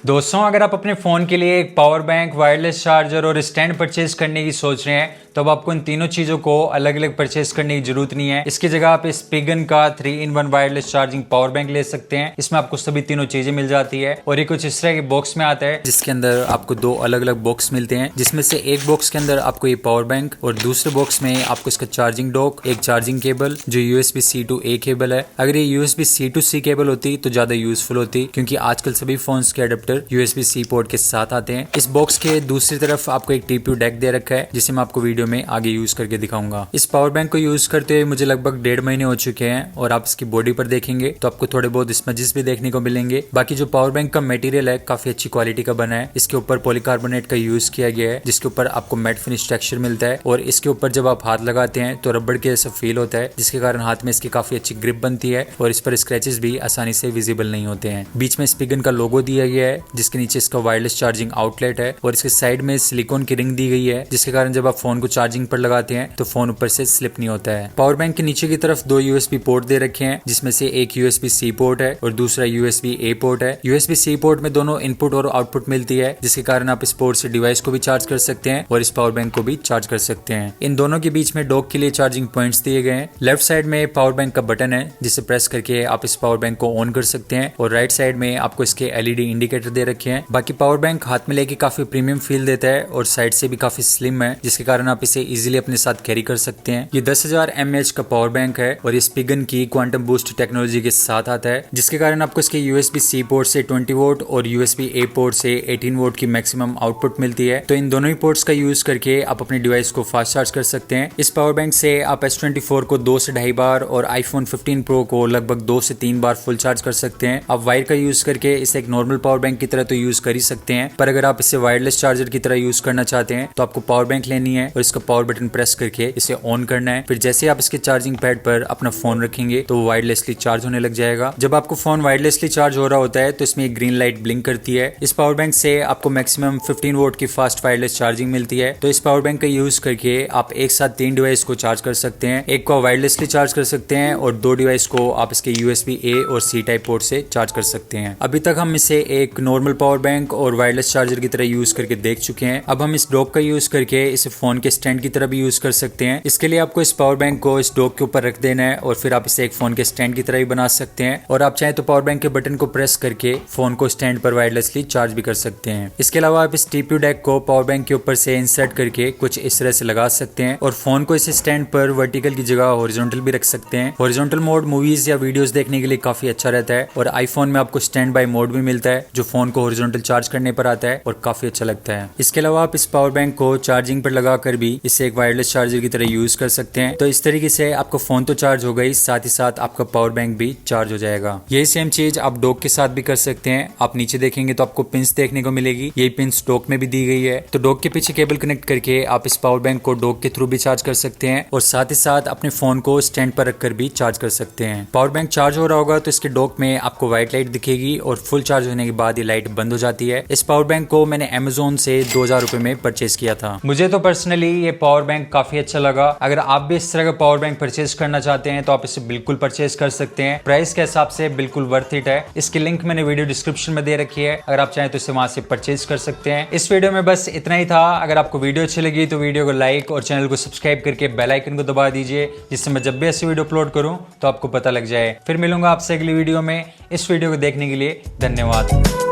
दोस्तों, अगर आप अपने फ़ोन के लिए एक पावर बैंक, वायरलेस चार्जर और स्टैंड परचेज करने की सोच रहे हैं तो अब आपको इन तीनों चीज़ों को अलग अलग परचेज करने की जरूरत नहीं है। इसकी जगह आप स्पिगन का 3-in-1 wireless charging power bank ले सकते हैं। इसमें आपको सभी तीनों चीज़ें मिल जाती है और ये कुछ इस तरह के बॉक्स में आता है जिसके अंदर आपको दो अलग अलग बॉक्स मिलते हैं, जिसमें से एक बॉक्स के अंदर आपको ये पावर बैंक और दूसरे बॉक्स में आपको इसका चार्जिंग डॉक, एक चार्जिंग केबल जो USB-C to A केबल है। अगर ये USB-C to C केबल होती तो ज़्यादा यूजफुल होती, क्योंकि आजकल सभी फोन्स के अडेप्टर USB-C पोर्ट के साथ आते हैं। इस बॉक्स के दूसरी तरफ आपको एक TPU डेक दे रखा है जिसे मैं आपको वीडियो में आगे यूज करके दिखाऊंगा। इस पावर बैंक को यूज करते हुए मुझे लगभग 1.5 महीने हो चुके हैं और आप इसकी बॉडी पर देखेंगे तो आपको थोड़े बहुत स्मजेस भी देखने को मिलेंगे। बाकी जो पावर बैंक का मटेरियल है काफी अच्छी क्वालिटी का बना है। इसके ऊपर पॉलीकार्बोनेट का यूज किया गया है जिसके ऊपर आपको मैट फिनिश टेक्सचर मिलता है और इसके ऊपर जब आप हाथ लगाते हैं तो रबड़ के जैसा फील होता है, जिसके कारण हाथ में इसकी काफी अच्छी ग्रिप बनती है और इस पर स्क्रैचेस भी आसानी से विजिबल नहीं होते हैं। बीच में स्पिगन का लोगो दिया गया है जिसके नीचे इसका वायरलेस चार्जिंग आउटलेट है और इसके साइड में सिलिकॉन की रिंग दी गई है जिसके कारण जब आप फोन को चार्जिंग पर लगाते हैं तो फोन ऊपर से स्लिप नहीं होता है। पावर बैंक के नीचे की तरफ दो USB पोर्ट दे रखे हैं जिसमें से एक USB-C पोर्ट है और दूसरा USB-A पोर्ट है। USB-C पोर्ट में दोनों इनपुट और आउटपुट मिलती है जिसके कारण आप इस पोर्ट से डिवाइस को भी चार्ज कर सकते हैं और इस पावर बैंक को भी चार्ज कर सकते हैं। इन दोनों के बीच में डॉक के लिए चार्जिंग पॉइंट्स दिए गए हैं। लेफ्ट साइड में पावर बैंक का बटन है जिसे प्रेस करके आप इस पावर बैंक को ऑन कर सकते हैं और राइट साइड में आपको इसके LED इंडिकेटर दे रखे हैं। बाकी पावर बैंक हाथ में लेके काफी प्रीमियम फील देता है और साइड से भी काफी स्लिम है जिसके कारण आप इसे इजीली अपने साथ कैरी कर सकते हैं। ये 10,000 mAh का पावर बैंक है और ये स्पिगन की क्वांटम बूस्ट टेक्नोलॉजी के साथ आता है जिसके कारण आपको इसके USB-C पोर्ट से 20 वोल्ट और USB-A पोर्ट से 18 वोल्ट की मैक्सिमम आउटपुट मिलती है। तो इन दोनों ही पोर्ट्स का यूज करके आप अपने डिवाइस को फास्ट चार्ज कर सकते हैं। इस पावर बैंक से आप S24 को 2 से 2.5 बार और iPhone 15 Pro को लगभग 2 से 3 बार फुल चार्ज कर सकते हैं। आप वायर का यूज करके इसे एक नॉर्मल पावर बैंक की तरह तो यूज कर ही सकते हैं, पर अगर आप इसे वायरलेस चार्जर की तरह यूज करना चाहते हैं तो आपको पावर बैंक लेनी है और इसका पावर बटन प्रेस करके इसे ऑन करना है। फिर जैसे आप इसके चार्जिंग पैड पर अपना फोन रखेंगे तो वायरलेसली चार्ज होने लग जाएगा। जब आपको फोन वायरलेसली चार्ज हो रहा होता है तो इसमें एक ग्रीन लाइट ब्लिंक करती है। इस पावर बैंक से आपको मैक्सिमम 15 वोल्ट की फास्ट वायरलेस चार्जिंग मिलती है। तो इस पावर बैंक का यूज करके आप एक साथ 3 डिवाइस को चार्ज कर सकते हैं। एक को वायरलेसली चार्ज कर सकते हैं और 2 डिवाइस को आप इसके USB-A और C टाइप पोर्ट से चार्ज कर सकते हैं। अभी तक हम इसे एक नॉर्मल पावर बैंक और वायरलेस चार्जर की तरह यूज करके देख चुके हैं। अब हम इस डॉक का यूज करके इसे फोन के स्टैंड की तरह भी यूज कर सकते हैं। इसके लिए आपको इस पावर बैंक को इस डॉक के ऊपर रख देना है और फिर आप इसे एक फोन के स्टैंड की तरह भी बना सकते हैं और आप चाहें तो पावर बैंक के बटन को प्रेस करके फोन को स्टैंड पर वायरलेसली चार्ज भी कर सकते हैं। इसके अलावा आप इस TPU डेक को पावर बैंक के ऊपर से इंसर्ट करके कुछ इस तरह से लगा सकते हैं और फोन को इस स्टैंड पर वर्टिकल की जगह हॉरिजॉन्टल भी रख सकते हैं। हॉरिजॉन्टल मोड मूवीज या वीडियोस देखने के लिए काफी अच्छा रहता है और आईफोन में आपको स्टैंड बाय मोड भी मिलता है जो फोन को हॉरिजॉन्टल चार्ज करने पर आता है और काफी अच्छा लगता है। इसके अलावा आप इस पावर बैंक को चार्जिंग पर लगाकर भी इसे एक वायरलेस चार्जर की तरह यूज कर सकते हैं। तो इस तरीके से आपका फोन तो चार्ज हो गई, साथ ही साथ आपका पावर बैंक भी चार्ज हो जाएगा। यही सेम चीज आप डॉक के साथ भी कर सकते हैं। आप नीचे देखेंगे तो आपको पिंस देखने को मिलेगी, यही पिंस डॉक में भी दी गई है। तो डॉक के पीछे केबल कनेक्ट करके आप इस पावर बैंक को डॉक के थ्रू भी चार्ज कर सकते हैं और साथ ही साथ अपने फोन को स्टैंड पर रखकर भी चार्ज कर सकते हैं। पावर बैंक चार्ज हो रहा होगा तो इसके डॉक में आपको व्हाइट लाइट दिखेगी और फुल चार्ज होने के बाद ये लाइट बंद हो जाती है। इस पावर बैंक को मैंने Amazon से 2,000 रुपए में परचेज किया था। मुझे तो पर्सनली ये पावर बैंक काफी अच्छा लगा। अगर आप भी इस तरह का पावर बैंक परचेज करना चाहते हैं तो आप इसे बिल्कुल परचेज कर सकते हैं। प्राइस के हिसाब से बिल्कुल वर्थ इट है। इसकी लिंक मैंने वीडियो डिस्क्रिप्शन में दे रखी है, अगर आप चाहें तो इसे वहां से परचेज कर सकते हैं। इस वीडियो में बस इतना ही था। अगर आपको वीडियो अच्छी लगी तो वीडियो को लाइक और चैनल को सब्सक्राइब करके बेल आइकन को दबा दीजिए, जिससे मैं जब भी ऐसी वीडियो अपलोड करूं तो आपको पता लग जाए। फिर मिलूंगा आपसे अगली वीडियो में। इस वीडियो को देखने के लिए धन्यवाद।